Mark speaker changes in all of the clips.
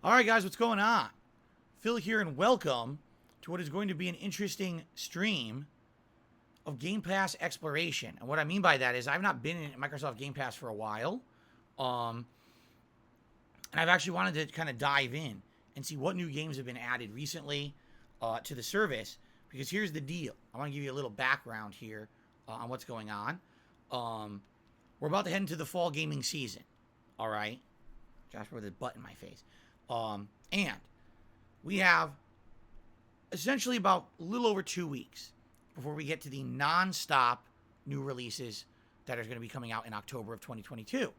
Speaker 1: All right, guys, what's going on? Phil here, and welcome to what is going to be an interesting stream of Game Pass exploration. And what I mean by that is I've not been in Microsoft Game Pass for a while. And I've actually wanted to kind of dive in and see what new games have been added recently to the service. Because here's the deal. I want to give you a little background here on what's going on. We're about to head into the fall gaming season. All right. Josh with his butt in my face. And we have essentially about a little over 2 weeks before we get to the non-stop new releases that are going to be coming out in October of 2022.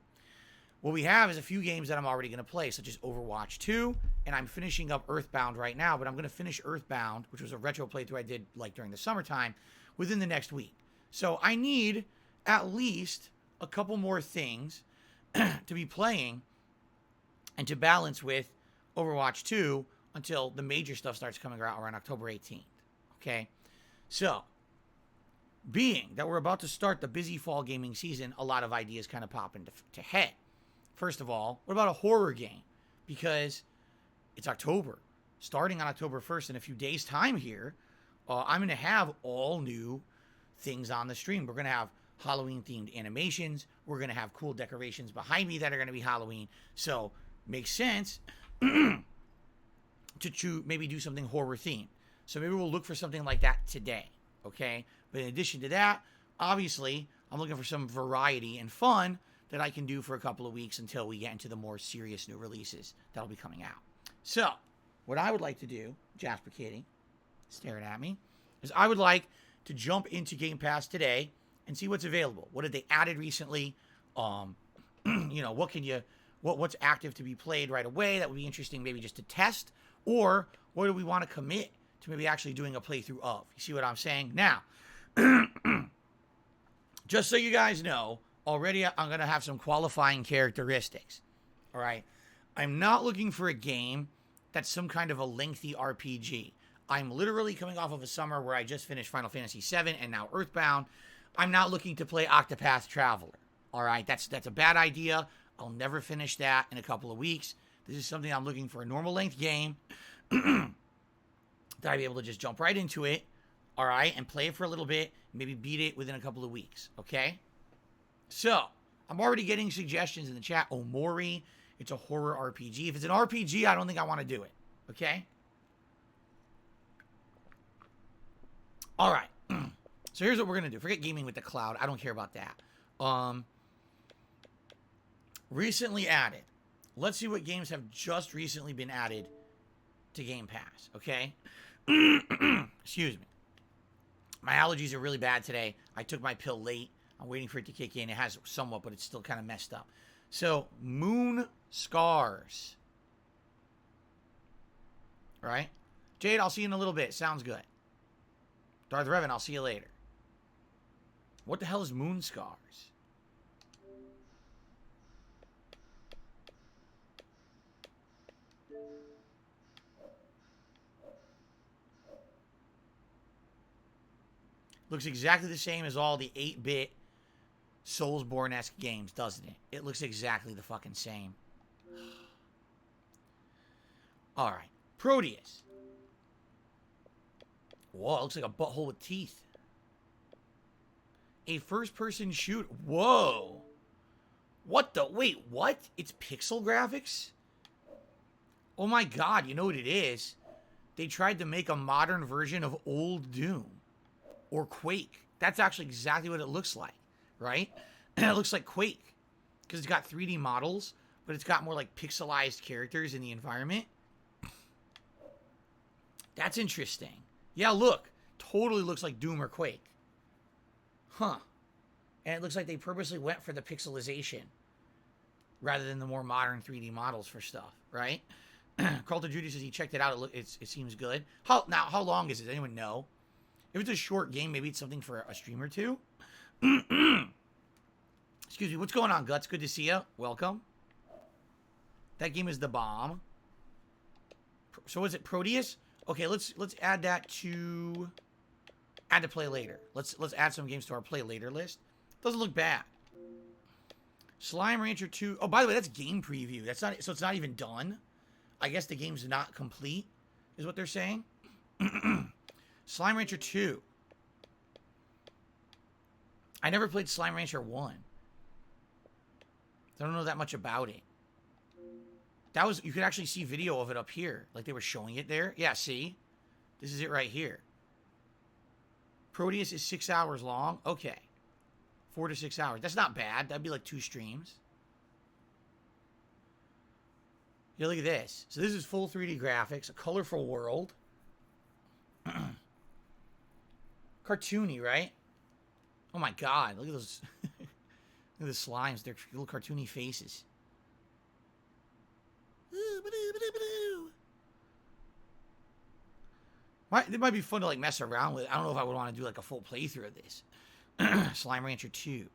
Speaker 1: What we have is a few games that I'm already going to play, such as Overwatch 2, and I'm finishing up Earthbound right now, but I'm going to finish Earthbound, which was a retro playthrough I did like during the summertime, within the next week. So I need at least a couple more things to be playing and to balance with Overwatch 2 until the major stuff starts coming out around October 18th. Okay? So, being that we're about to start the busy fall gaming season, a lot of ideas kind of pop into head. First of all, what about a horror game? Because it's October. Starting on October 1st in a few days' time here, I'm going to have all new things on the stream. We're going to have Halloween-themed animations. We're going to have cool decorations behind me that are going to be Halloween. So, makes sense to maybe do something horror-themed. So maybe we'll look for something like that today, okay? But in addition to that, obviously, I'm looking for some variety and fun that I can do for a couple of weeks until we get into the more serious new releases that'll be coming out. So, what I would like to do, Jasper Kitty, staring at me, is I would like to jump into Game Pass today and see what's available. What have they added recently? What can you... What's active to be played right away that would be interesting maybe just to test, or what do we want to commit to maybe actually doing a playthrough of? You see what I'm saying? Now, just so you guys know, already I'm going to have some qualifying characteristics, all right? I'm not looking for a game that's some kind of a lengthy RPG. I'm literally coming off of a summer where I just finished Final Fantasy VII and now Earthbound. I'm not looking to play Octopath Traveler, all right? That's a bad idea. I'll never finish that in a couple of weeks. This is something I'm looking for, a normal length game that I'd be able to just jump right into it, all right, and play it for a little bit, maybe beat it within a couple of weeks, okay? So, I'm already getting suggestions in the chat. Omori, it's a horror RPG. If it's an RPG, I don't think I want to do it, okay? All right. So here's what we're going to do. Forget gaming with the cloud. I don't care about that. Recently added. Let's see what games have just recently been added to Game Pass, okay? Excuse me. My allergies are really bad today. I took my pill late. I'm waiting for it to kick in. It has somewhat, but it's still kind of messed up. So, Moon Scars. Right? Jade, I'll see you in a little bit. Sounds good. Darth Revan, I'll see you later. What the hell is Moon Scars? Looks exactly the same as all the 8-bit Soulsborne-esque games, doesn't it? It looks exactly the fucking same. Alright. Proteus. Whoa, it looks like a butthole with teeth. A first-person shoot. Whoa. What the... Wait, what? It's pixel graphics? Oh my god, you know what it is? They tried to make a modern version of old Doom. Or Quake. That's actually exactly what it looks like, right? And it looks like Quake. Because it's got 3D models, but it's got more like pixelized characters in the environment. That's interesting. Yeah, look. Totally looks like Doom or Quake. Huh. And it looks like they purposely went for the pixelization rather than the more modern 3D models for stuff, right? Carlton Judy says he checked it out. It seems good. How long is it? Does anyone know? If it's a short game, maybe it's something for a stream or two. Excuse me. What's going on, Guts? Good to see you. Welcome. That game is the bomb. So is it Proteus? Okay, let's add that to play later. Let's add some games to our play later list. Doesn't look bad. Slime Rancher 2. Oh, by the way, that's game preview. That's not, so it's not even done. I guess the game's not complete, is what they're saying. Slime Rancher 2. I never played Slime Rancher 1. I don't know that much about it. That was, you could actually see video of it up here. Like they were showing it there. Yeah, see? This is it right here. Proteus is 6 hours long. Okay. 4 to 6 hours. That's not bad. That'd be like 2 streams. Yeah, look at this. So this is full 3D graphics, a colorful world. Cartoony, right? Oh my god, look at those. Look at the slimes, they're little cartoony faces. It might be fun to like mess around with. I don't know if I would want to do like a full playthrough of this. Slime Rancher 2.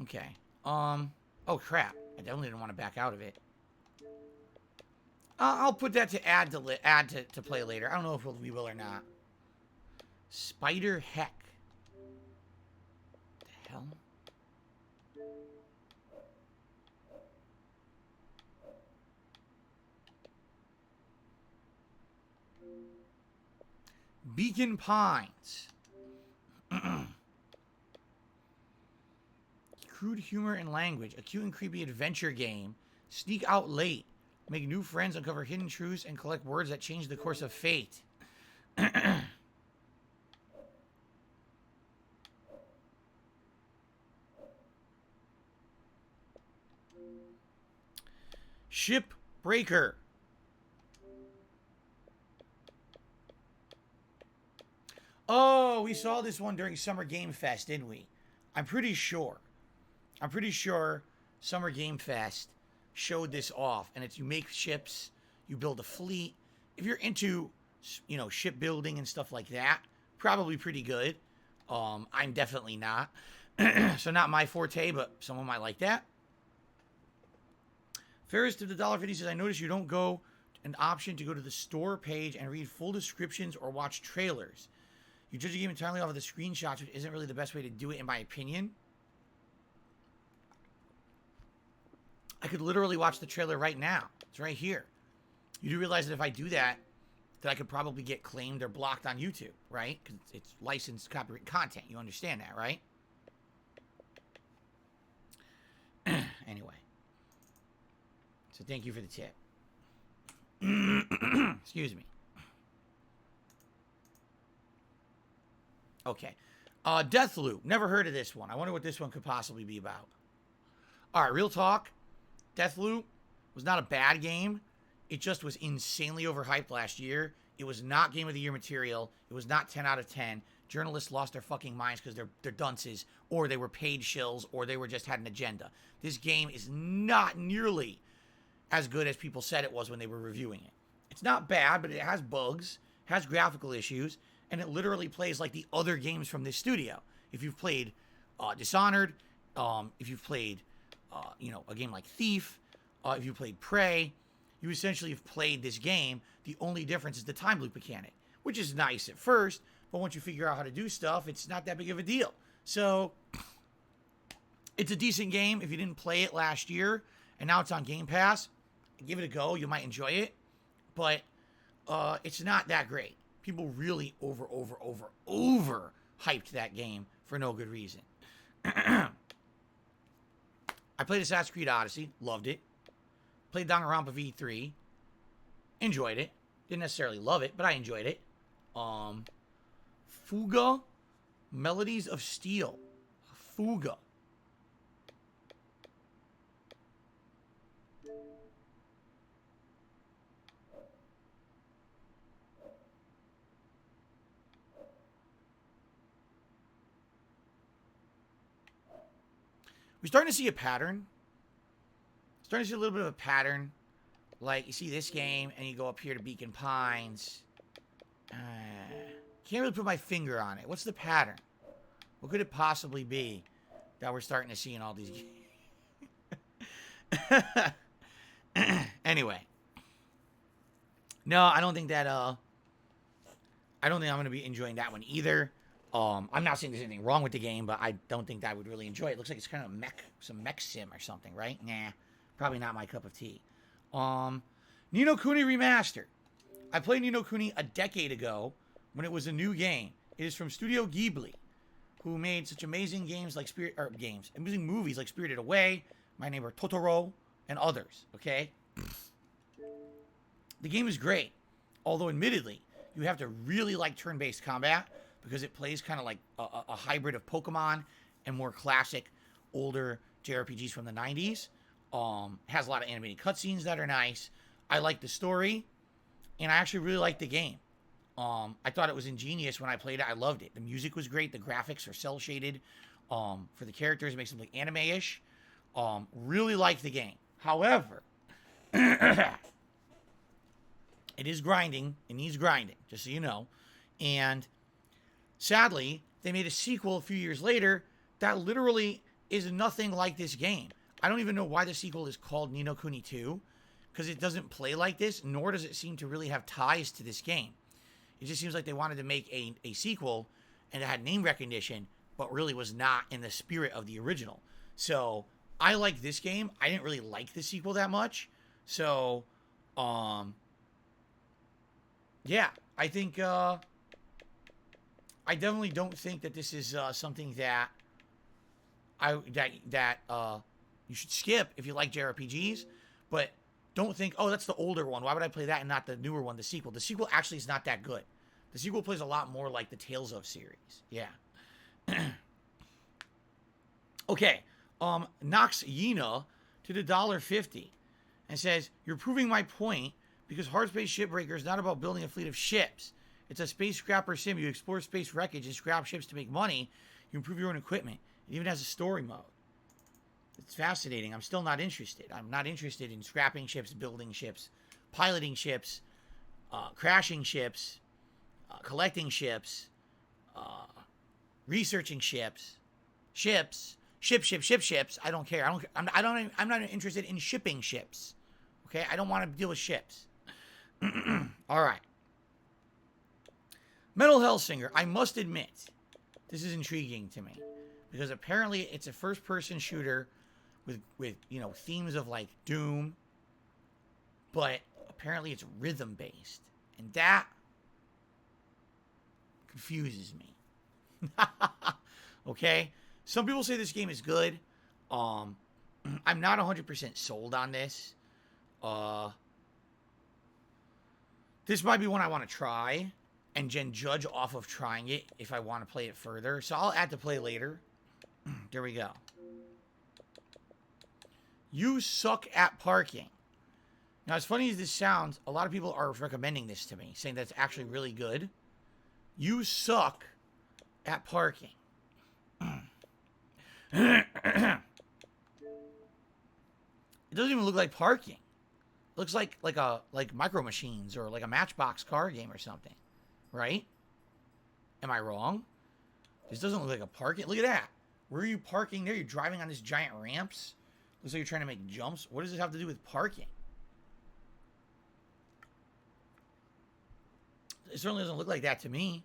Speaker 1: Okay. Oh crap! I definitely didn't want to back out of it. I'll put that to add to play later. I don't know if we will or not. Spider Heck. What the hell? Beacon Pines. Crude humor and language. A cute and creepy adventure game. Sneak out late. Make new friends, uncover hidden truths, and collect words that change the course of fate. Shipbreaker. Oh, we saw this one during Summer Game Fest, didn't we? I'm pretty sure Summer Game Fest showed this off. And it's you make ships, you build a fleet. If you're into, you know, shipbuilding and stuff like that, probably pretty good. I'm definitely not. So not my forte, but someone might like that. Ferris to the $1.50 says, I noticed you don't go an option to go to the store page and read full descriptions or watch trailers. You judge a game entirely off of the screenshots, which isn't really the best way to do it, in my opinion. I could literally watch the trailer right now. It's right here. You do realize that if I do that, that I could probably get claimed or blocked on YouTube, right? Because it's licensed copyright content. You understand that, right? Anyway. So thank you for the tip. Excuse me. Okay. Deathloop. Never heard of this one. I wonder what this one could possibly be about. All right, real talk. Deathloop was not a bad game. It just was insanely overhyped last year. It was not Game of the Year material. It was not 10 out of 10. Journalists lost their fucking minds because they're dunces, or they were paid shills, or they were just had an agenda. This game is not nearly as good as people said it was when they were reviewing it. It's not bad, but it has bugs, has graphical issues, and it literally plays like the other games from this studio. If you've played Dishonored, if you've played a game like Thief, if you played Prey, you essentially have played this game. The only difference is the time loop mechanic, which is nice at first, but once you figure out how to do stuff, it's not that big of a deal. So it's a decent game. If you didn't play it last year and now it's on Game Pass, give it a go. You might enjoy it, but it's not that great. People really over hyped that game for no good reason. I played Assassin's Creed Odyssey, loved it. Played Danganronpa V3, enjoyed it. Didn't necessarily love it, but I enjoyed it. Fuga, Melodies of Steel. Fuga. We're starting to see a pattern. Starting to see a little bit of a pattern. Like, you see this game, and you go up here to Beacon Pines. Can't really put my finger on it. What's the pattern? What could it possibly be that we're starting to see in all these games? Anyway. No, I don't think that, I don't think I'm going to be enjoying that one either. I'm not saying there's anything wrong with the game, but I don't think that I would really enjoy it. It looks like it's kind of some mech sim or something, right? Nah, probably not my cup of tea. Ni no Kuni Remastered. I played Ni no Kuni a decade ago when it was a new game. It is from Studio Ghibli, who made such amazing games like amazing movies like Spirited Away, My Neighbor Totoro, and others. Okay, the game is great, although admittedly you have to really like turn-based combat because it plays kind of like a hybrid of Pokemon and more classic, older JRPGs from the 90s. Has a lot of animated cutscenes that are nice. I like the story, and I actually really like the game. I thought it was ingenious when I played it. I loved it. The music was great. The graphics are cel-shaded. For the characters, it makes them look anime-ish. Really like the game. However, it is grinding. It needs grinding, just so you know. And sadly, they made a sequel a few years later that literally is nothing like this game. I don't even know why the sequel is called Ni no Kuni 2, because it doesn't play like this, nor does it seem to really have ties to this game. It just seems like they wanted to make a sequel, and it had name recognition, but really was not in the spirit of the original. So, I like this game. I didn't really like the sequel that much. So, yeah, I think, I definitely don't think that this is something that you should skip if you like JRPGs, but don't think, oh, that's the older one. Why would I play that and not the newer one, the sequel? The sequel actually is not that good. The sequel plays a lot more like the Tales of series. Yeah. Okay. Knocks Yina to the $1.50 and says, you're proving my point because Hard Space Shipbreaker is not about building a fleet of ships. It's a space scrapper sim. You explore space wreckage and scrap ships to make money. You improve your own equipment. It even has a story mode. It's fascinating. I'm still not interested. I'm not interested in scrapping ships, building ships, piloting ships, crashing ships, collecting ships, researching ships. Ships. I don't care. I'm not interested in shipping ships. Okay? I don't want to deal with ships. All right. Metal Hellsinger. I must admit, this is intriguing to me because apparently it's a first-person shooter with themes of like Doom, but apparently it's rhythm based, and that confuses me. Okay, some people say this game is good. I'm not 100% sold on this. This might be one I want to try and then judge off of trying it if I want to play it further. So I'll add to play later. There we go. You suck at parking. Now, as funny as this sounds, a lot of people are recommending this to me, saying that's actually really good. You suck at parking. It doesn't even look like parking. It looks like Micro Machines or like a Matchbox car game or something, right? Am I wrong? This doesn't look like a parking. Look at that. Where are you parking there? You're driving on these giant ramps. Looks like you're trying to make jumps. What does this have to do with parking? It certainly doesn't look like that to me.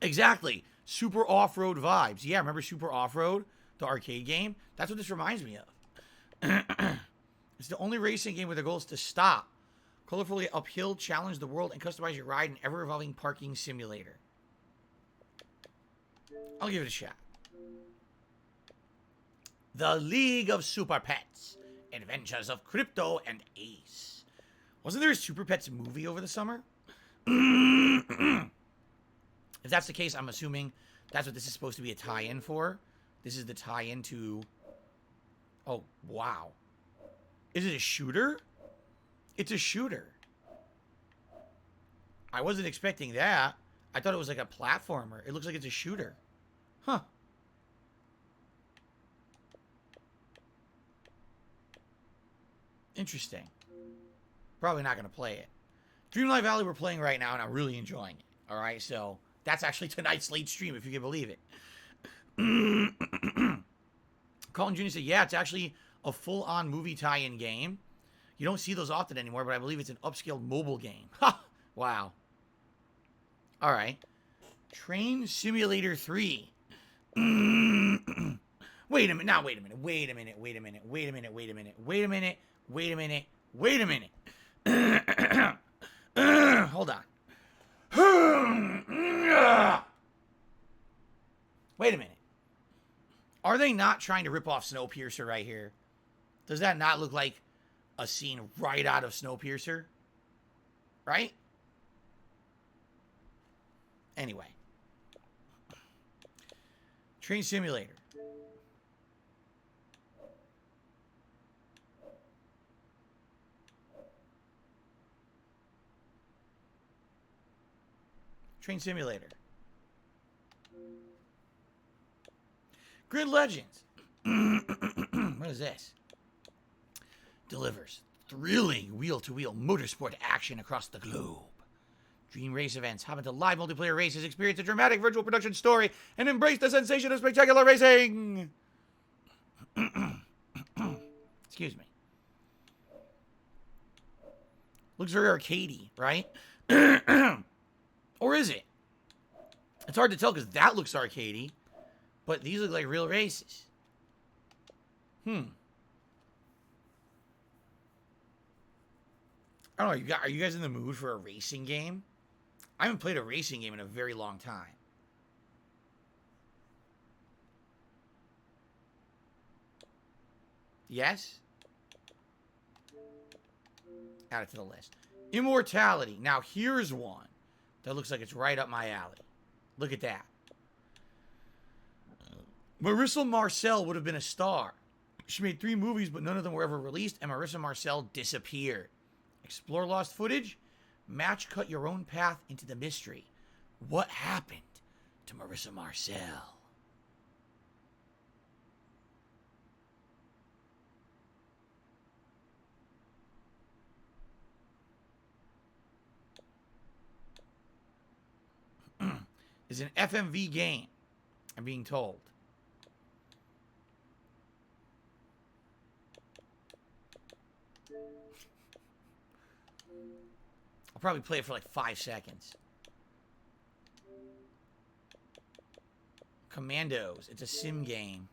Speaker 1: Exactly. Super Off-Road vibes. Yeah, remember Super Off-Road? The arcade game? That's what this reminds me of. It's the only racing game where the goal is to stop, colorfully uphill, challenge the world, and customize your ride in ever-evolving parking simulator. I'll give it a shot. The League of Super Pets. Adventures of Crypto and Ace. Wasn't there a Super Pets movie over the summer? If that's the case, I'm assuming that's what this is supposed to be a tie-in for. This is the tie-in to... Oh, wow. Is it a shooter? It's a shooter. I wasn't expecting that. I thought it was like a platformer. It looks like it's a shooter. Huh. Interesting. Probably not going to play it. Dreamlight Valley we're playing right now, and I'm really enjoying it. All right, so that's actually tonight's late stream, if you can believe it. Colin Jr. said, yeah, it's actually a full-on movie tie-in game. You don't see those often anymore, but I believe it's an upscaled mobile game. Ha! Wow. All right. Train Simulator 3. Wait a minute. Now, wait a minute. Wait a minute. Wait a minute. Wait a minute. Wait a minute. Wait a minute. Wait a minute. Wait a minute. Hold on. Wait a minute. Are they not trying to rip off Snowpiercer right here? Does that not look like a scene right out of Snowpiercer? Right? Anyway. Train Simulator. Train Simulator. Grid Legends. What is this? Delivers thrilling wheel-to-wheel motorsport action across the globe. Dream race events. Hop into live multiplayer races, experience a dramatic virtual production story, and embrace the sensation of spectacular racing. Excuse me. Looks very arcadey, right? Or is it? It's hard to tell because that looks arcadey, but these look like real races. I don't know. Are you guys in the mood for a racing game? I haven't played a racing game in a very long time. Yes? Add it to the list. Immortality. Now, here's one that looks like it's right up my alley. Look at that. Marissa Marcel would have been a star. She made 3 movies, but none of them were ever released, and Marissa Marcel disappeared. Explore lost footage. Match cut your own path into the mystery. What happened to Marissa Marcel? Is an FMV game, I'm being told. I'll probably play it for like 5 seconds. Commandos. It's a sim game.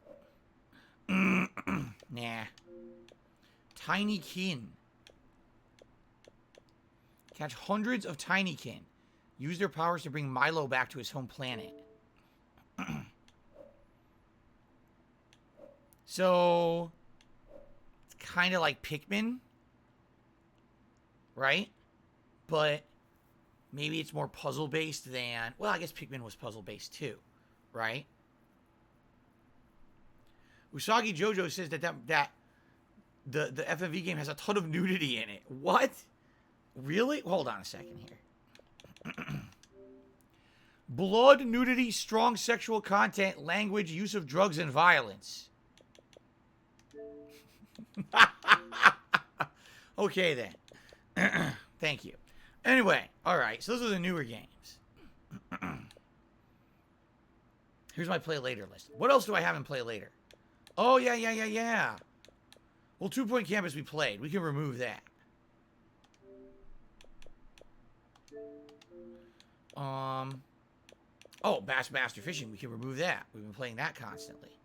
Speaker 1: Nah. Tinykin. Catch hundreds of Tinykin. Use their powers to bring Milo back to his home planet. So, it's kind of like Pikmin. Right? But maybe it's more puzzle-based than... Well, I guess Pikmin was puzzle-based too. Right? Usagi Jojo says that the FMV game has a ton of nudity in it. What? Really? Hold on a second here. Blood, nudity, strong sexual content, language, use of drugs, and violence. Okay, then. Thank you. Anyway, alright, so those are the newer games. Here's my play later list. What else do I have in play later? Oh, yeah. Well, 2 Point Campus we played. We can remove that. Oh, Bassmaster Fishing. We can remove that. We've been playing that constantly.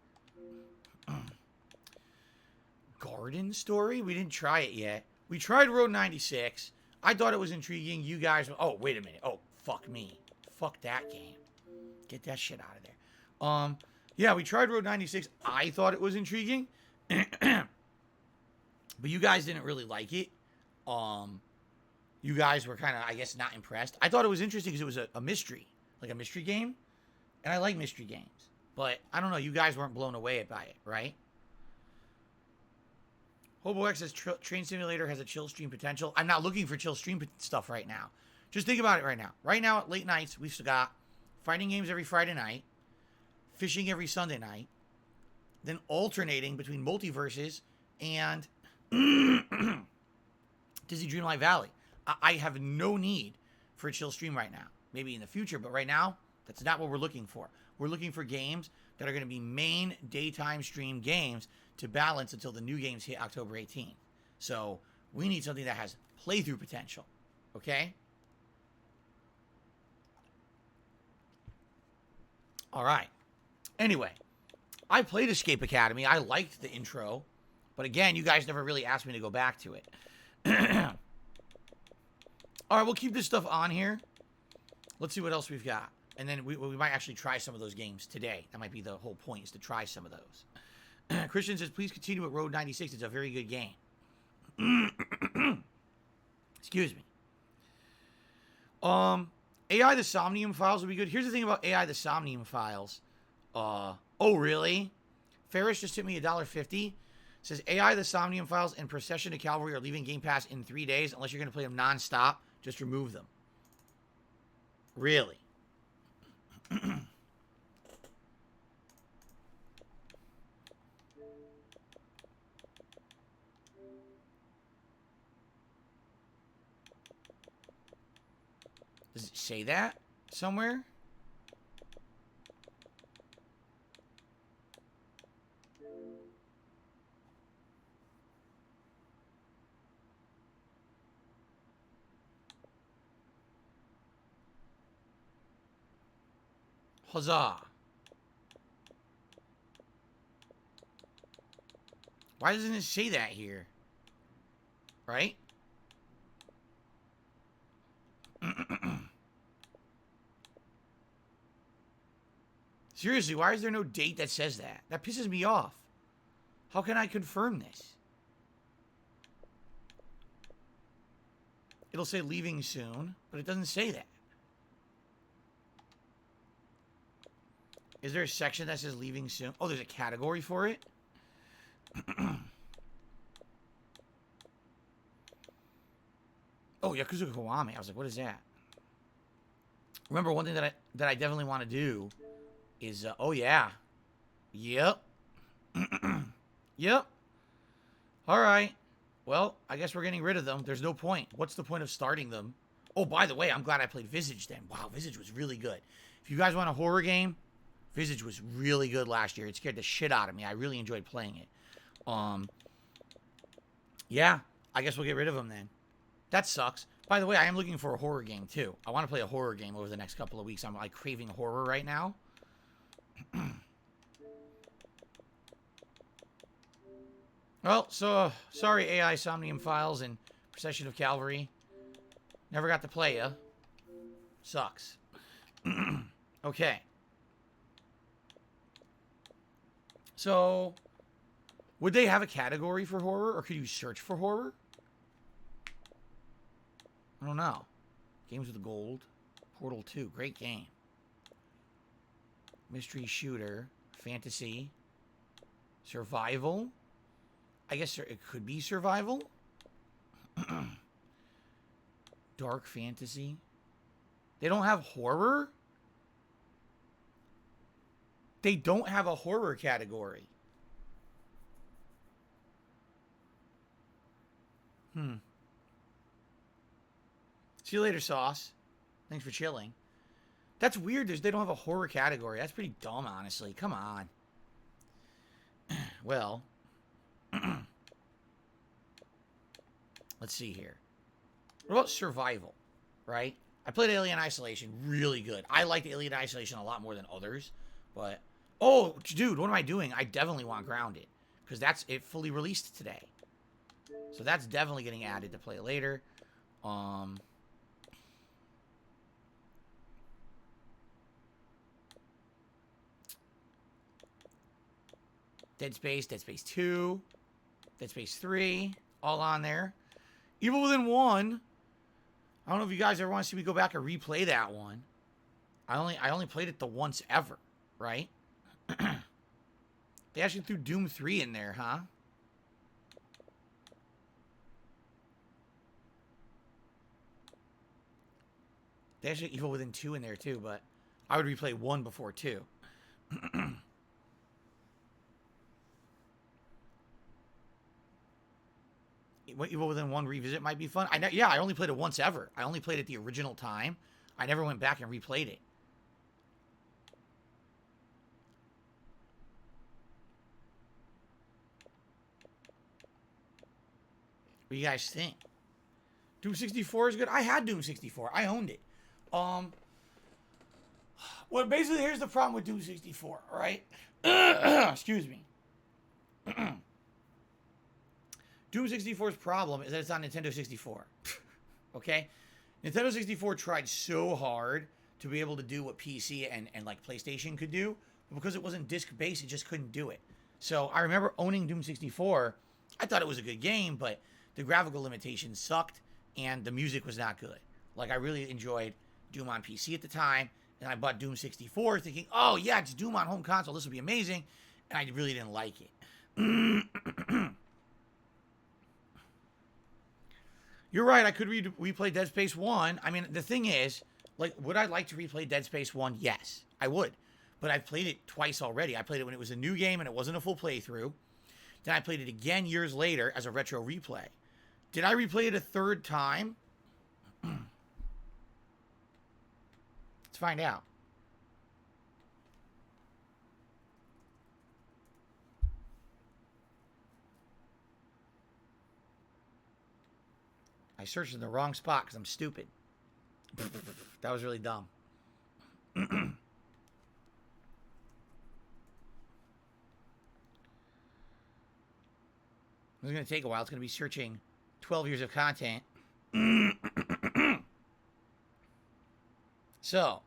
Speaker 1: Garden Story? We didn't try it yet. We tried Road 96. I thought it was intriguing. You guys... Oh, wait a minute. Oh, fuck me. Fuck that game. Get that shit out of there. Yeah, we tried Road 96. I thought it was intriguing. But you guys didn't really like it. You guys were kind of, I guess, not impressed. I thought it was interesting because it was a mystery. Like a mystery game. And I like mystery games. But, I don't know, you guys weren't blown away by it, right? Hobo X says Train Simulator has a chill stream potential. I'm not looking for chill stream stuff right now. Just think about it right now. Right now, at late nights, we've got fighting games every Friday night. Fishing every Sunday night. Then alternating between multiverses and Disney Dreamlight Valley. I have no need for a chill stream right now. Maybe in the future, but right now, that's not what we're looking for. We're looking for games that are going to be main daytime stream games to balance until the new games hit October 18th. So we need something that has playthrough potential. Okay? All right. Anyway, I played Escape Academy. I liked the intro. But again, you guys never really asked me to go back to it. All right, we'll keep this stuff on here. Let's see what else we've got. And then we might actually try some of those games today. That might be the whole point, is to try some of those. Christian says, please continue with Road 96. It's a very good game. Excuse me. AI the Somnium Files would be good. Here's the thing about AI the Somnium Files. Oh, really? Ferris just hit me $1.50. Says, AI the Somnium Files and Procession to Calvary are leaving Game Pass in 3 days. Unless you're going to play them non-stop, just remove them. Really? Does it say that somewhere? Huzzah. Why doesn't it say that here? Right? Seriously, why is there no date that says that? That pisses me off. How can I confirm this? It'll say leaving soon, but it doesn't say that. Is there a section that says leaving soon? Oh, there's a category for it? Oh, Yakuza Kiwami. I was like, what is that? Remember, one thing that I definitely want to do is, oh, yeah. Yep. Yep. All right. Well, I guess we're getting rid of them. There's no point. What's the point of starting them? Oh, by the way, I'm glad I played Visage then. Wow, Visage was really good. If you guys want a horror game, Visage was really good last year. It scared the shit out of me. I really enjoyed playing it. Yeah, I guess we'll get rid of them then. That sucks. By the way, I am looking for a horror game too. I want to play a horror game over the next couple of weeks. I'm like craving horror right now. Well, so sorry AI Somnium Files and Procession of Calvary. Never got to play ya. Sucks. Okay. So, would they have a category for horror, or could you search for horror? I don't know. Games with Gold. Portal 2. Great game. Mystery shooter. Fantasy. Survival. I guess it could be survival. Dark fantasy. They don't have horror? They don't have a horror category. See you later, Sauce. Thanks for chilling. That's weird. They don't have a horror category. That's pretty dumb, honestly. Come on. Well, let's see here. What about survival, right? I played Alien Isolation. Really good. I liked Alien Isolation a lot more than others. But, oh, dude, what am I doing? I definitely want Grounded. Because it fully released today. So that's definitely getting added to play later. Dead Space 2, Dead Space 3, all on there. Evil Within 1. I don't know if you guys ever want to see me go back and replay that one. I only played it the once ever, right? They actually threw Doom 3 in there, huh? They actually Evil Within 2 in there too, but I would replay 1 before 2. Evil Within 1 revisit might be fun. I only played it once ever. I only played it the original time. I never went back and replayed it. What do you guys think? Doom 64 is good. I had Doom 64. I owned it. Well, basically, here's the problem with Doom 64, all right? Excuse me. Doom 64's problem is that it's on Nintendo 64. Okay? Nintendo 64 tried so hard to be able to do what PC and like PlayStation could do, but because it wasn't disc-based, it just couldn't do it. So I remember owning Doom 64. I thought it was a good game, but the graphical limitations sucked, and the music was not good. Like, I really enjoyed Doom on PC at the time, and I bought Doom 64 thinking, oh, yeah, it's Doom on home console. This will be amazing. And I really didn't like it. You're right. I could replay Dead Space 1. I mean, the thing is, like, would I like to replay Dead Space 1? Yes, I would. But I've played it twice already. I played it when it was a new game and it wasn't a full playthrough. Then I played it again years later as a retro replay. Did I replay it a third time? Let's find out. I searched in the wrong spot because I'm stupid. That was really dumb. It's going to take a while. It's going to be searching 12 years of content. So,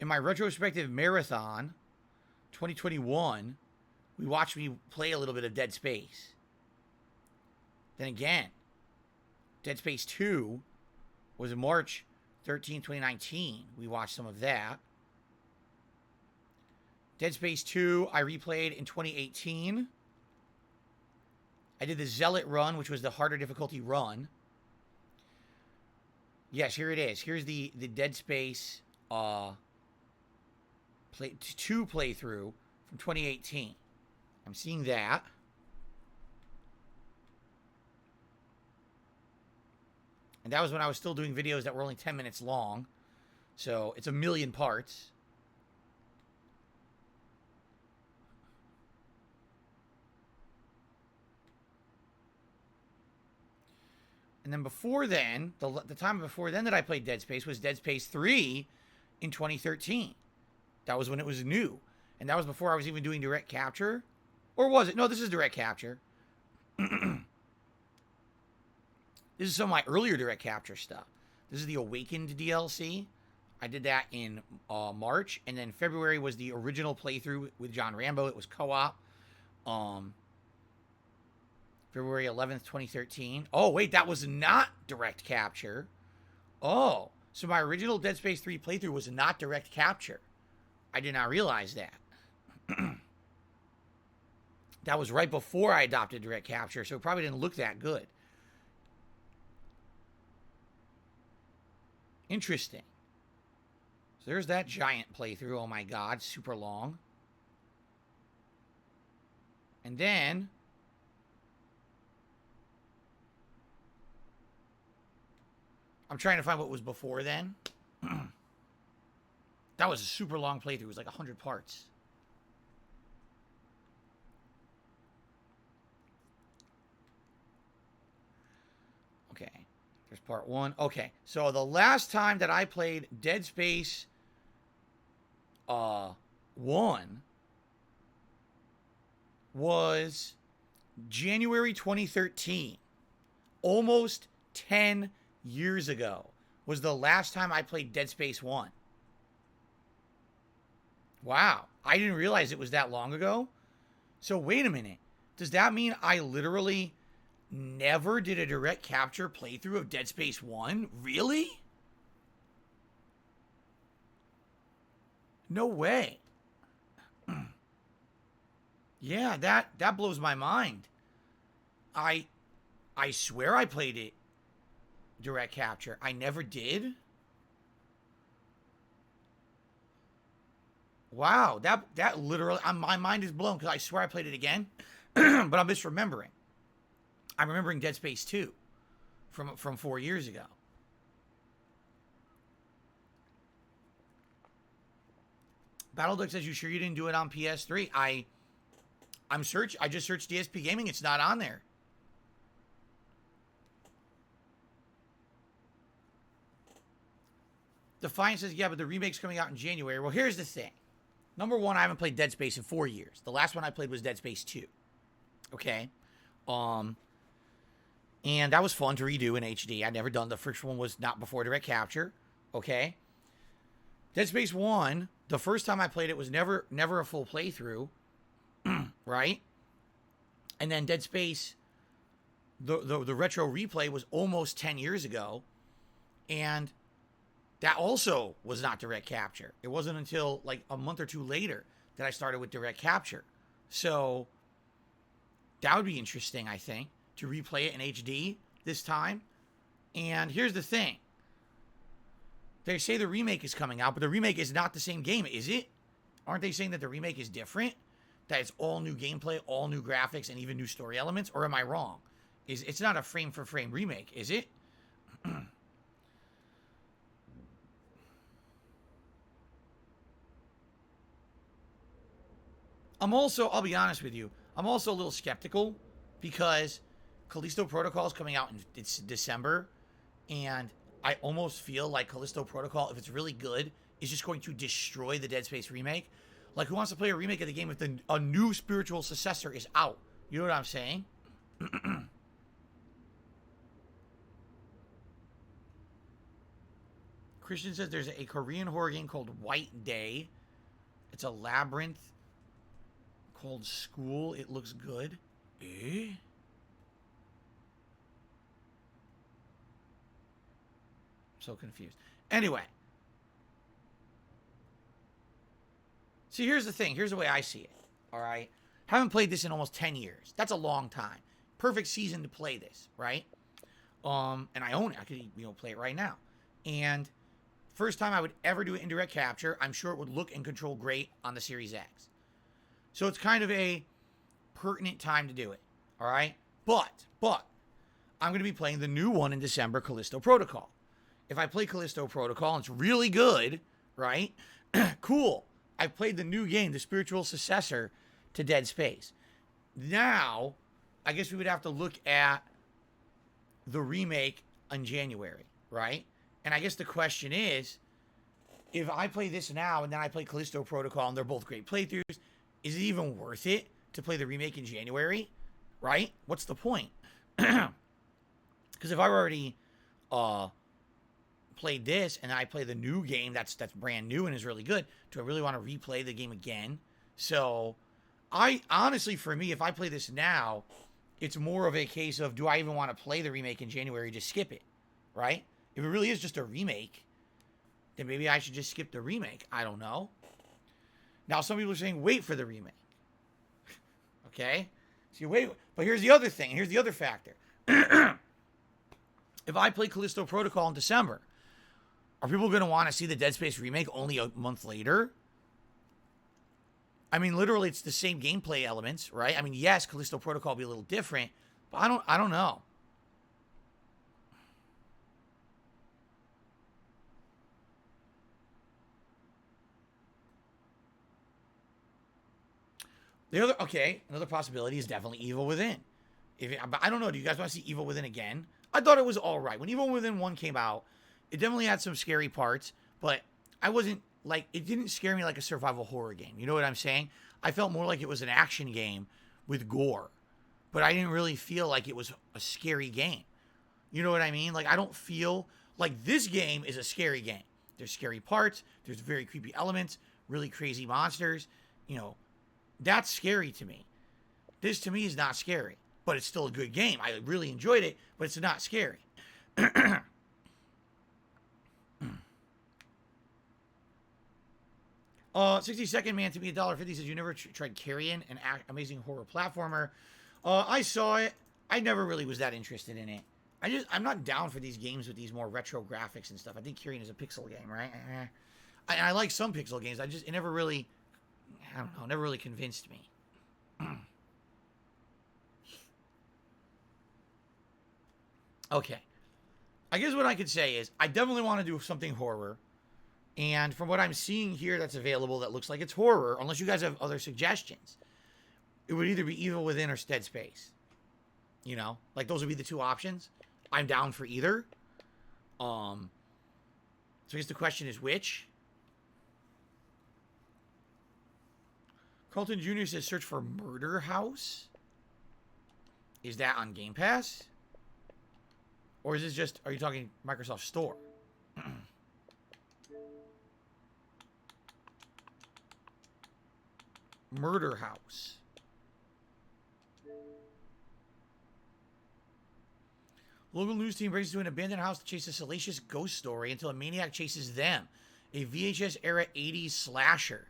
Speaker 1: in my retrospective marathon, 2021, we watched me play a little bit of Dead Space. Then again, Dead Space 2 was in March 13, 2019. We watched some of that. Dead Space 2, I replayed in 2018. I did the Zealot run, which was the harder difficulty run. Yes, here it is. Here's the Dead Space 2 playthrough from 2018. I'm seeing that. And that was when I was still doing videos that were only 10 minutes long. So it's a million parts. And then before then, the time before then that I played Dead Space was Dead Space 3 in 2013. That was when it was new. And that was before I was even doing direct capture. Or was it? No, this is direct capture. This is some of my earlier direct capture stuff. This is the Awakened DLC. I did that in March. And then February was the original playthrough with John Rambo. It was co-op. February 11th, 2013. Oh, wait, that was not direct capture. Oh, so my original Dead Space 3 playthrough was not direct capture. I did not realize that. That was right before I adopted direct capture, so it probably didn't look that good. Interesting. So there's that giant playthrough. Oh my god, super long. And then I'm trying to find what was before then. That was a super long playthrough. It was like 100 parts. Okay. There's part 1. Okay. So the last time that I played Dead Space 1 was January 2013. Almost 10 years ago was the last time I played Dead Space 1. Wow. I didn't realize it was that long ago. So wait a minute. Does that mean I literally never did a direct capture playthrough of Dead Space 1? Really? No way. Yeah, that blows my mind. I swear I played it direct capture. I never did. Wow, that literally, my mind is blown because I swear I played it again, but I'm misremembering. I'm remembering Dead Space 2 from 4 years ago. Battleduck says, "You sure you didn't do it on PS3?" I just searched DSPGaming. It's not on there. Defiant says, yeah, but the remake's coming out in January. Well, here's the thing. Number one, I haven't played Dead Space in 4 years. The last one I played was Dead Space 2. Okay? And that was fun to redo in HD. I'd never done. The first one was not before Direct Capture. Okay? Dead Space 1, the first time I played it was never a full playthrough. Right? And then Dead Space, the retro replay was almost 10 years ago. And that also was not Direct Capture. It wasn't until like a month or two later that I started with Direct Capture. So that would be interesting, I think, to replay it in HD this time. And here's the thing. They say the remake is coming out, but the remake is not the same game, is it? Aren't they saying that the remake is different? That it's all new gameplay, all new graphics, and even new story elements? Or am I wrong? It's not a frame-for-frame remake, is it? I'll be honest with you, I'm also a little skeptical because Callisto Protocol is coming out in December, and I almost feel like Callisto Protocol, if it's really good, is just going to destroy the Dead Space remake. Like, who wants to play a remake of the game if a new spiritual successor is out? You know what I'm saying? Christian says there's a Korean horror game called White Day. It's a labyrinth called School. It looks good. Eh? So confused. Anyway. See, here's the thing. Here's the way I see it. All right? Haven't played this in almost 10 years. That's a long time. Perfect season to play this, right? And I own it. I could, play it right now. And first time I would ever do it in Direct Capture, I'm sure it would look and control great on the Series X. So it's kind of a pertinent time to do it. All right? But I'm going to be playing the new one in December, Callisto Protocol. If I play Callisto Protocol and it's really good, right? Cool. I played the new game, the spiritual successor to Dead Space. Now, I guess we would have to look at the remake in January, right? And I guess the question is, if I play this now and then I play Callisto Protocol and they're both great playthroughs, is it even worth it to play the remake in January, right? What's the point? Because if I already played this and I play the new game that's brand new and is really good, do I really want to replay the game again? So I honestly, for me, if I play this now, it's more of a case of, do I even want to play the remake in January? Just skip it, right? If it really is just a remake, then maybe I should just skip the remake. I don't know. Now, some people are saying, wait for the remake. Okay? So you wait. But here's the other thing. Here's the other factor. If I play Callisto Protocol in December, are people going to want to see the Dead Space remake only a month later? I mean, literally, it's the same gameplay elements, right? I mean, yes, Callisto Protocol will be a little different, but I don't know. Another possibility is definitely Evil Within. But I don't know. Do you guys want to see Evil Within again? I thought it was all right. When Evil Within 1 came out, it definitely had some scary parts, but I wasn't, it didn't scare me like a survival horror game. You know what I'm saying? I felt more like it was an action game with gore, but I didn't really feel like it was a scary game. You know what I mean? I don't feel like this game is a scary game. There's scary parts. There's very creepy elements, really crazy monsters. That's scary to me. This, to me, is not scary, but it's still a good game. I really enjoyed it, but it's not scary. 60-second man to me, $1.50 says, you never tried Carrion, an amazing horror platformer. I saw it. I never really was that interested in it. I'm not down for these games with these more retro graphics and stuff. I think Carrion is a pixel game, right? I like some pixel games. It never really, I don't know, never really convinced me. Okay. I guess what I could say is I definitely want to do something horror. And from what I'm seeing here that's available that looks like it's horror, unless you guys have other suggestions, it would either be Evil Within or Dead Space. Those would be the two options. I'm down for either. So I guess the question is which? Carlton Jr. says search for Murder House. Is that on Game Pass? Or is this just, are you talking Microsoft Store? Murder House. Local news team races to an abandoned house to chase a salacious ghost story until a maniac chases them. A VHS-era 80s slasher.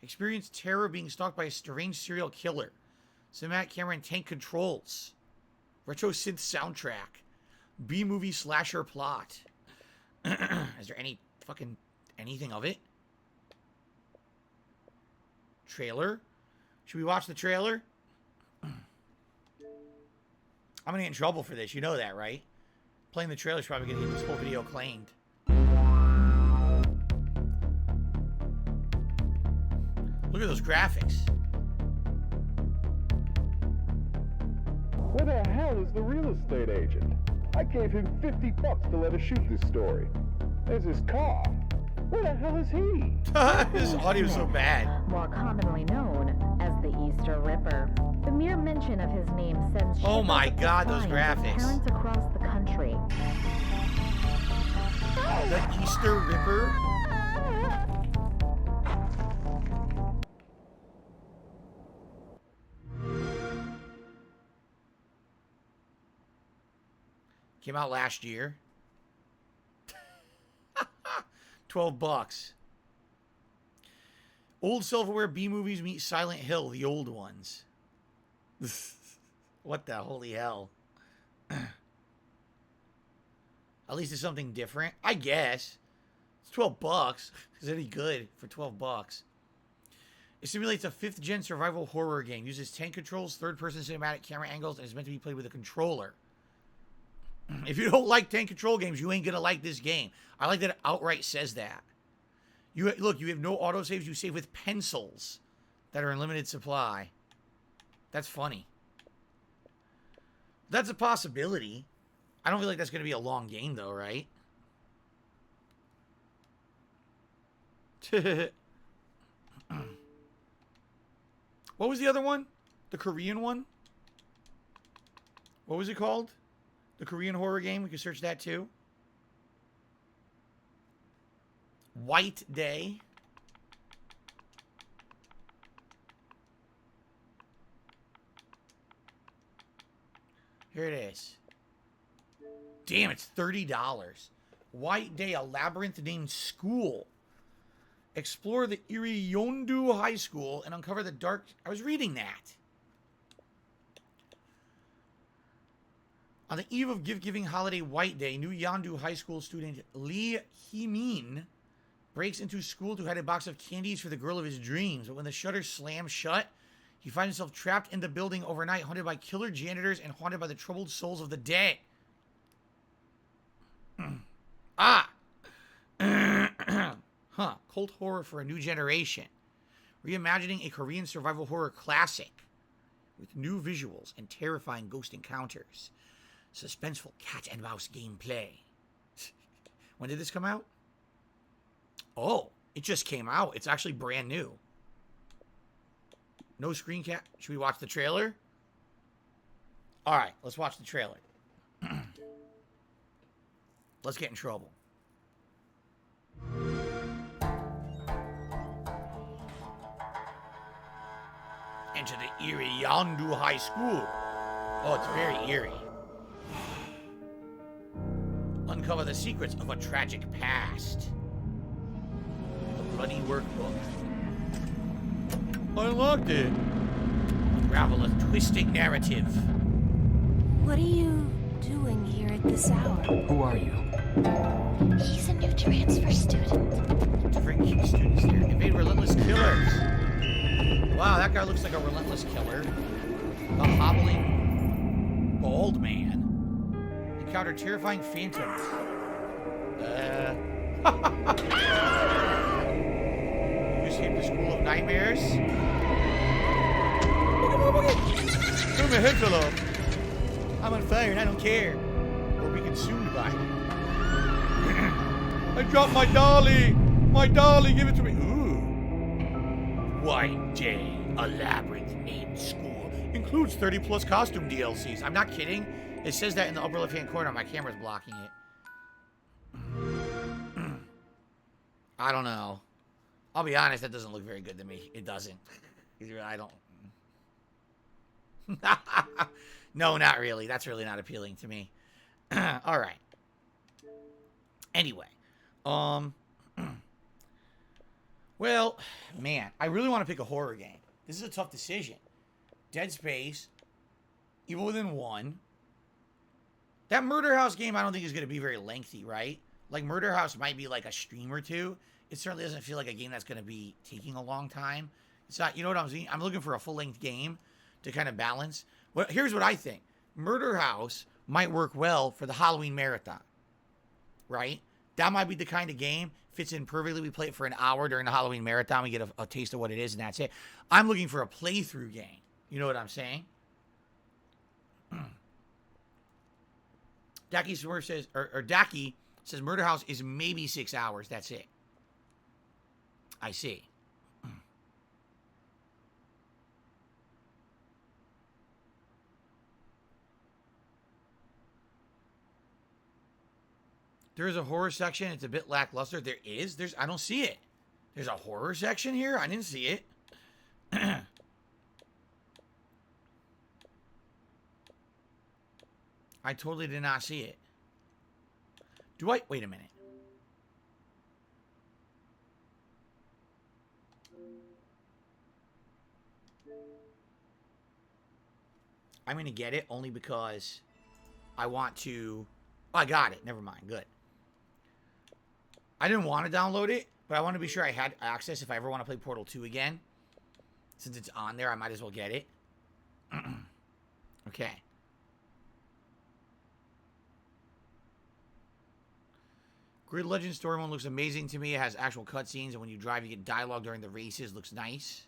Speaker 1: Experience terror being stalked by a strange serial killer. Cinematic camera and tank controls. Retro synth soundtrack. B-movie slasher plot. Is there any fucking anything of it? Trailer? Should we watch the trailer? I'm gonna get in trouble for this. You know that, right? Playing the trailer is probably gonna get this whole video claimed. Look at those graphics.
Speaker 2: Where the hell is the real estate agent? I gave him $50 to let us shoot this story. There's his car. Where the hell is he?
Speaker 1: This audio is so bad.
Speaker 3: More commonly known as the Easter Ripper. The mere mention of his name sends
Speaker 1: oh my god, those graphics.
Speaker 3: Parents across the country.
Speaker 1: The Easter Ripper? Came out last year. $12. Old self-aware B-movies meet Silent Hill, the old ones. What the holy hell? At least it's something different. I guess. It's $12. Is it any good for $12? It simulates a 5th-gen survival horror game. Uses tank controls, third-person cinematic camera angles, and is meant to be played with a controller. If you don't like tank control games, you ain't gonna like this game. I like that it outright says that. Look, you have no autosaves. You save with pencils that are in limited supply. That's funny. That's a possibility. I don't feel like that's gonna be a long game, though, right? What was the other one? The Korean one? What was it called? The Korean horror game. We can search that too. White Day. Here it is. Damn, it's $30. White Day, a labyrinth named School. Explore the Iriyondu High School and uncover the dark... I was reading that. On the eve of gift-giving holiday White Day, new Yeondu High School student Lee Hee-min breaks into school to hide a box of candies for the girl of his dreams. But when the shutters slam shut, he finds himself trapped in the building overnight, haunted by killer janitors and haunted by the troubled souls of the dead. Cult horror for a new generation. Reimagining a Korean survival horror classic with new visuals and terrifying ghost encounters. Suspenseful cat and mouse gameplay. When did this come out? Oh, it just came out. It's actually brand new. No screen cap. Should we watch the trailer? All right, let's watch the trailer. Let's get in trouble. Enter the eerie Yeondu High School. Oh, it's very eerie. Uncover the secrets of a tragic past. The Bloody Workbook. I unlocked it. Unravel a twisting narrative.
Speaker 4: What are you doing here at this hour?
Speaker 5: Who are you?
Speaker 4: He's a new transfer student.
Speaker 1: To bring key students here. Invade relentless killers. Wow, that guy looks like a relentless killer. The hobbling bald man. Encounter terrifying phantoms. You escape the school of nightmares. Boogie, boogie, boogie. Oh, my head fell off. I'm on fire and I don't care. Or be consumed by it. I dropped my dolly! My dolly, give it to me. Ooh. White Day, a labyrinth-named school. Includes 30+ costume DLCs. I'm not kidding. It says that in the upper left-hand corner. My camera's blocking it. I don't know. I'll be honest, that doesn't look very good to me. It doesn't. I don't... No, not really. That's really not appealing to me. All right. Anyway. Well, man, I really want to pick a horror game. This is a tough decision. Dead Space, Evil Within 1. That Murder House game I don't think is going to be very lengthy, right? Like, Murder House might be like a stream or two. It certainly doesn't feel like a game that's going to be taking a long time. It's not, you know what I'm saying? I'm looking for a full-length game to kind of balance. Well, here's what I think. Murder House might work well for the Halloween marathon, right? That might be the kind of game, fits in perfectly. We play it for an hour during the Halloween marathon. We get a taste of what it is, and that's it. I'm looking for a playthrough game. You know what I'm saying? Daki Smurf says, or Daki says Murder House is maybe 6 hours. That's it. I see. There is a horror section. It's a bit lackluster. There is. I don't see it. There's a horror section here? I didn't see it. I totally did not see it. Do I? Wait a minute. I'm going to get it only because I want to... Oh, I got it. Never mind. Good. I didn't want to download it, but I want to be sure I had access if I ever want to play Portal 2 again. Since it's on there, I might as well get it. Okay. Grid Legend Story Mode looks amazing to me. It has actual cutscenes, and when you drive, you get dialogue during the races. Looks nice.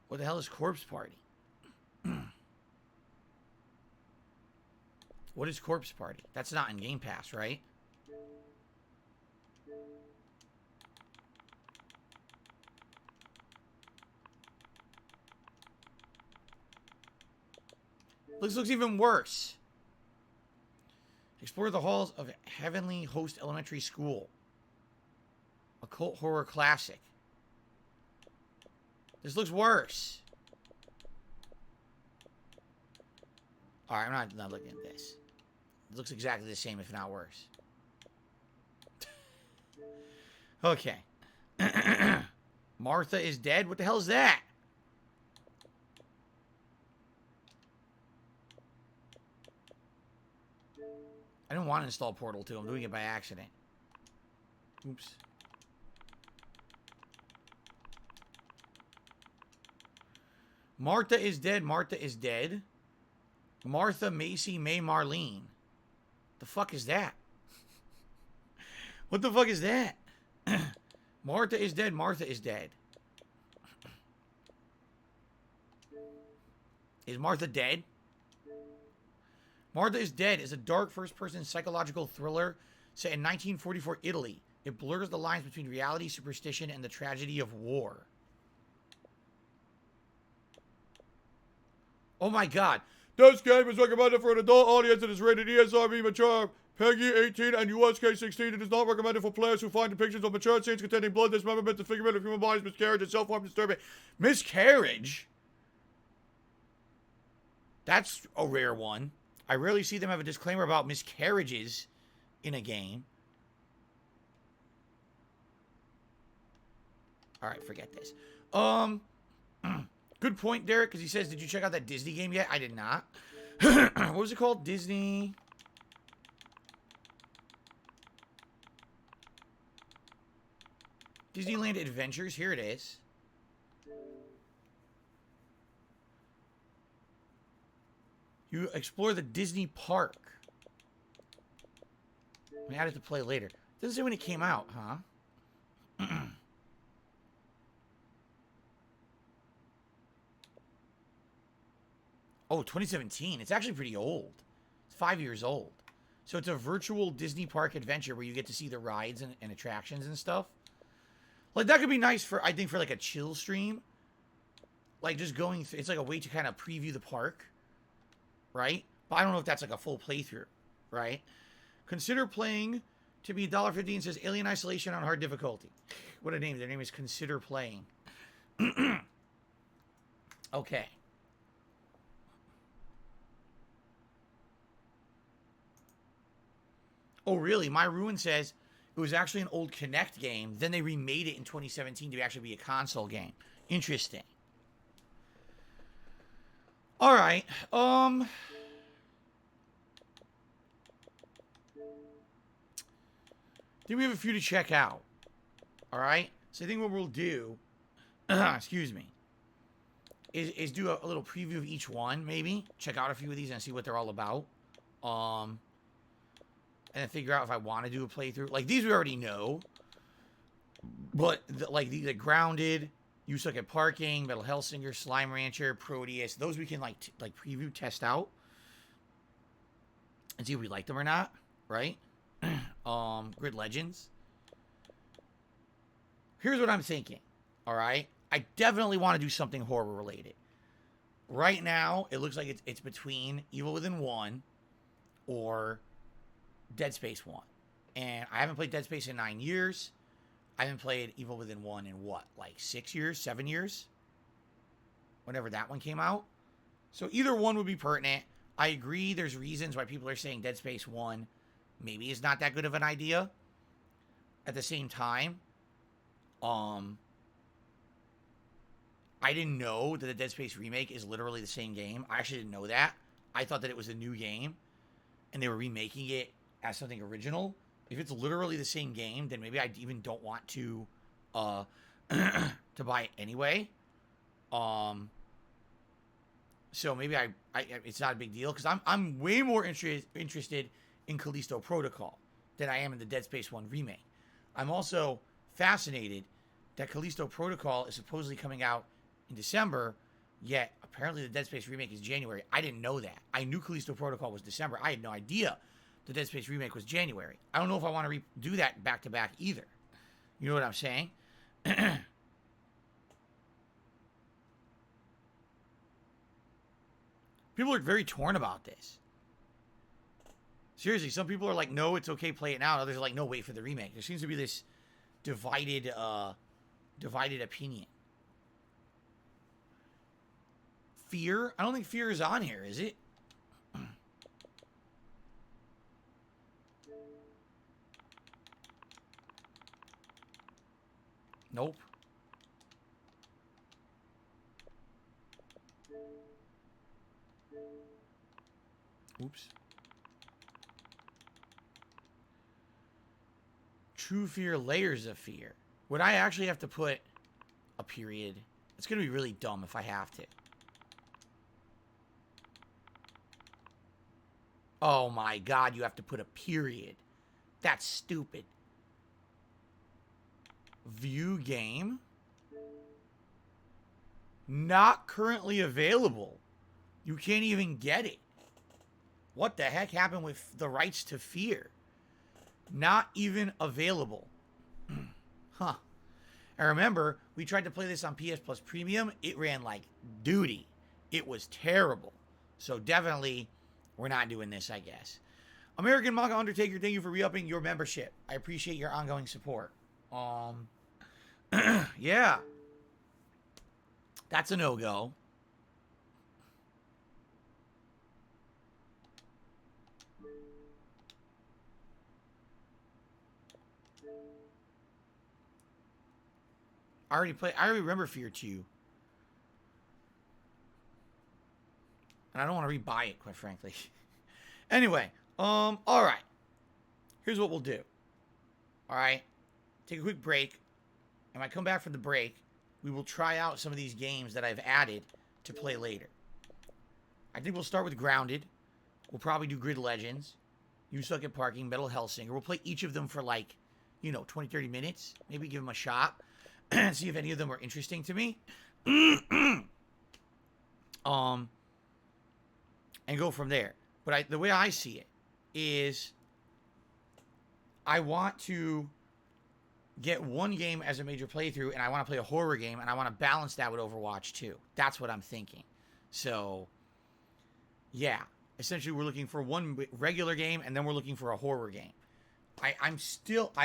Speaker 1: What the hell is Corpse Party? What is Corpse Party? That's not in Game Pass, right? Looks even worse. Explore the halls of Heavenly Host Elementary School. Occult horror classic. This looks worse. Alright, I'm not looking at this. It looks exactly the same, if not worse. Okay. Martha is dead? What the hell is that? I didn't want to install Portal 2. I'm doing it by accident. Oops. Martha is dead. Martha is dead. Martha, Macy, May, Marlene. The fuck is that? What the fuck is that? Martha is dead. Martha is dead. Is Martha dead? Martha is Dead is a dark first-person psychological thriller set in 1944 Italy. It blurs the lines between reality, superstition, and the tragedy of war. Oh my god. This game is recommended for an adult audience and is rated ESRB mature, PEGI 18, and USK 16. It is not recommended for players who find depictions of mature scenes containing blood, dismemberment, disfigurement of human bodies, miscarriage, and self-harm disturbing. Miscarriage? That's a rare one. I rarely see them have a disclaimer about miscarriages in a game. Alright, forget this. Good point, Derek, because he says, did you check out that Disney game yet? I did not. What was it called? Disneyland Adventures. Here it is. You explore the Disney park. I added to play later. Doesn't say when it came out, huh? Oh, 2017. It's actually pretty old. It's 5 years old. So it's a virtual Disney park adventure where you get to see the rides and attractions and stuff. Like, that could be nice for, I think, for like a chill stream. Like, just going through, it's like a way to kind of preview the park. Right? But I don't know if that's like a full playthrough. Right? Consider playing to be $1.50 says Alien Isolation on hard difficulty. What a name. Their name is Consider Playing. Okay. Oh, really? My Ruin says it was actually an old Kinect game. Then they remade it in 2017 to actually be a console game. Interesting. All right. I think we have a few to check out. All right. So I think what we'll do, excuse me, is do a little preview of each one, maybe. Check out a few of these and see what they're all about. And then figure out if I want to do a playthrough. Like, these we already know. But, like, the Grounded, You Suck at Parking, Metal Hellsinger, Slime Rancher, Proteus. Those we can, like preview, test out. And see if we like them or not. Right? Grid Legends. Here's what I'm thinking. Alright? I definitely want to do something horror related. Right now, it looks like it's between Evil Within 1 or Dead Space 1. And I haven't played Dead Space in 9 years. I haven't played Evil Within 1 in what? Like 6 years? 7 years? Whenever that one came out. So either one would be pertinent. I agree there's reasons why people are saying Dead Space 1 maybe is not that good of an idea. At the same time, I didn't know that the Dead Space remake is literally the same game. I actually didn't know that. I thought that it was a new game and they were remaking it as something original. If it's literally the same game, then maybe I even don't want to to buy it anyway. So maybe I it's not a big deal because I'm way more interested in Callisto Protocol than I am in the Dead Space 1 remake. I'm also fascinated that Callisto Protocol is supposedly coming out in December, yet apparently the Dead Space remake is January. I didn't know that. I knew Callisto Protocol was December. I had no idea the Dead Space remake was January. I don't know if I want to do that back to back either. You know what I'm saying? People are very torn about this. Seriously, some people are like, no, it's okay, play it now. Others are like, no, wait for the remake. There seems to be this divided opinion. Fear? I don't think Fear is on here, is it? Nope. Oops. True Fear, Layers of Fear. Would I actually have to put a period? It's going to be really dumb if I have to. Oh my god, you have to put a period. That's stupid. View game. Not currently available. You can't even get it. What the heck happened with the rights to Fear? Not even available. Huh. And remember, we tried to play this on PS Plus Premium. It ran like duty. It was terrible. So definitely, we're not doing this, I guess. American Manga Undertaker, thank you for re-upping your membership. I appreciate your ongoing support. Yeah. That's a no-go. I already remember Fear 2. And I don't want to rebuy it, quite frankly. Anyway, alright. Here's what we'll do. Alright. Take a quick break. And when I come back from the break, we will try out some of these games that I've added to play later. I think we'll start with Grounded. We'll probably do Grid Legends. You Suck at Parking, Metal Hellsinger. We'll play each of them for like, 20, 30 minutes. Maybe give them a shot. See if any of them are interesting to me. and go from there. But the way I see it is I want to get one game as a major playthrough, and I want to play a horror game, and I want to balance that with Overwatch 2. That's what I'm thinking. So, yeah. Essentially, we're looking for one regular game, and then we're looking for a horror game. I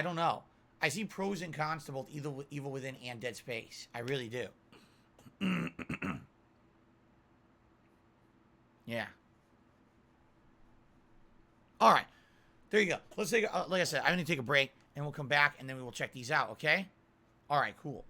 Speaker 1: don't know. I see pros and cons to both Evil Within and Dead Space. I really do. Yeah. All right. There you go. Let's take, like I said, I'm going to take a break, and we'll come back, and then we will check these out, okay? All right, cool.